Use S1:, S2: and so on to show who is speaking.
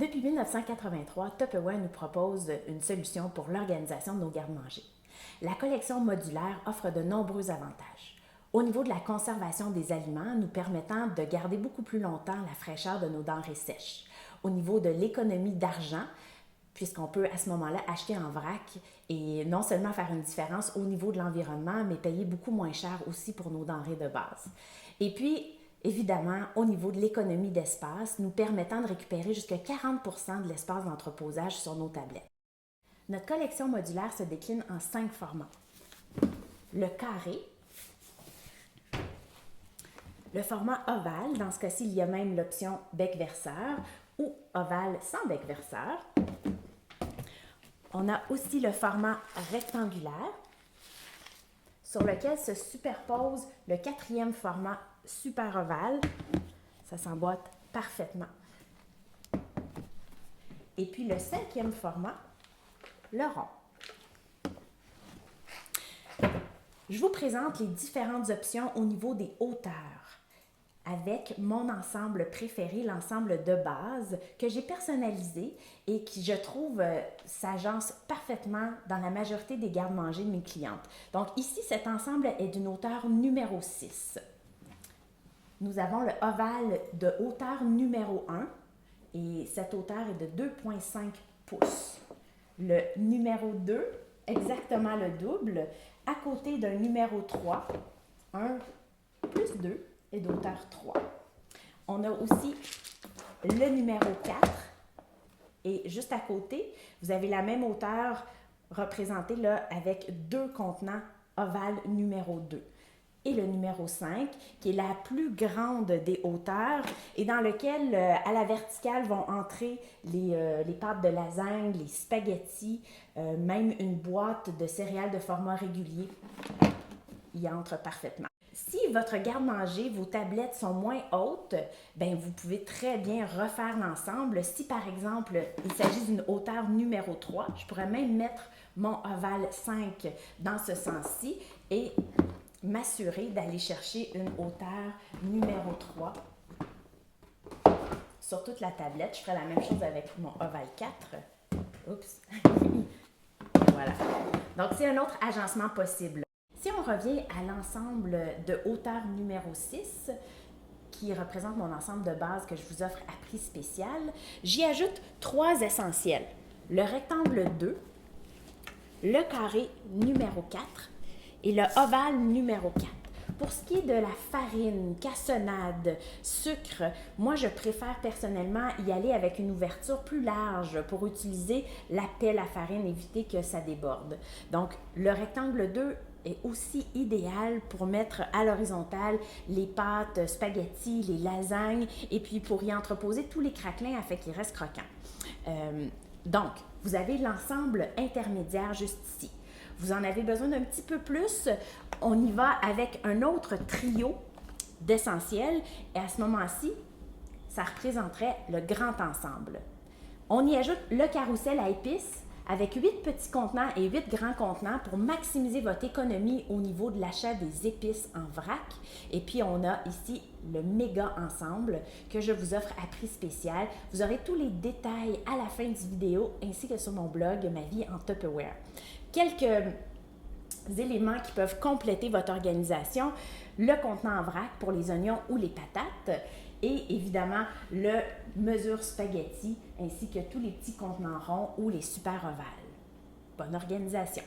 S1: Depuis 1983, Tupperware nous propose une solution pour l'organisation de nos garde-manger. La collection modulaire offre de nombreux avantages. Au niveau de la conservation des aliments, nous permettant de garder beaucoup plus longtemps la fraîcheur de nos denrées sèches. Au niveau de l'économie d'argent, puisqu'on peut à ce moment-là acheter en vrac et non seulement faire une différence au niveau de l'environnement, mais payer beaucoup moins cher aussi pour nos denrées de base. Et puis, évidemment, au niveau de l'économie d'espace, nous permettant de récupérer jusqu'à 40% de l'espace d'entreposage sur nos tablettes. Notre collection modulaire se décline en 5 formats. Le carré, le format ovale, dans ce cas-ci, il y a même l'option bec-verseur ou ovale sans bec-verseur. On a aussi le format rectangulaire, sur lequel se superpose le 4e format super ovale. Ça s'emboîte parfaitement. Et puis le 5e format, le rond. Je vous présente les différentes options au niveau des hauteurs avec mon ensemble préféré, l'ensemble de base que j'ai personnalisé et qui, je trouve, s'agence parfaitement dans la majorité des garde-manger de mes clientes. Donc ici, cet ensemble est d'une hauteur numéro 6. Nous avons le ovale de hauteur numéro 1 et cette hauteur est de 2,5 pouces. Le numéro 2, exactement le double, à côté d'un numéro 3, 1 plus 2 est d'auteur 3. On a aussi le numéro 4 et juste à côté, vous avez la même hauteur représentée là avec 2 contenants ovales numéro 2. Et le numéro 5, qui est la plus grande des hauteurs et dans lequel, à la verticale, vont entrer les pâtes de lasagne, les spaghettis, même une boîte de céréales de format régulier. Il entre parfaitement. Si votre garde-manger, vos tablettes sont moins hautes, bien, vous pouvez très bien refaire l'ensemble. Si, par exemple, il s'agit d'une hauteur numéro 3, je pourrais même mettre mon ovale 5 dans ce sens-ci et m'assurer d'aller chercher une hauteur numéro 3 sur toute la tablette. Je ferai la même chose avec mon ovale 4. Oups! Voilà. Donc, c'est un autre agencement possible. Si on revient à l'ensemble de hauteur numéro 6, qui représente mon ensemble de base que je vous offre à prix spécial, j'y ajoute 3 essentiels. Le rectangle 2, le carré numéro 4 et le ovale numéro 4. Pour ce qui est de la farine, cassonade, sucre, moi je préfère personnellement y aller avec une ouverture plus large pour utiliser la pelle à farine, éviter que ça déborde. Donc le rectangle 2 est aussi idéal pour mettre à l'horizontale les pâtes spaghetti, les lasagnes et puis pour y entreposer tous les craquelins afin qu'ils restent croquants. Donc, vous avez l'ensemble intermédiaire juste ici. Vous en avez besoin d'un petit peu plus, on y va avec un autre trio d'essentiels et à ce moment-ci, ça représenterait le grand ensemble. On y ajoute le carrousel à épices avec 8 petits contenants et 8 grands contenants pour maximiser votre économie au niveau de l'achat des épices en vrac. Et puis, on a ici le méga ensemble que je vous offre à prix spécial. Vous aurez tous les détails à la fin du vidéo ainsi que sur mon blog Ma vie en Tupperware. Quelques éléments qui peuvent compléter votre organisation, le contenant en vrac pour les oignons ou les patates et évidemment le mesure spaghetti ainsi que tous les petits contenants ronds ou les super ovales. Bonne organisation!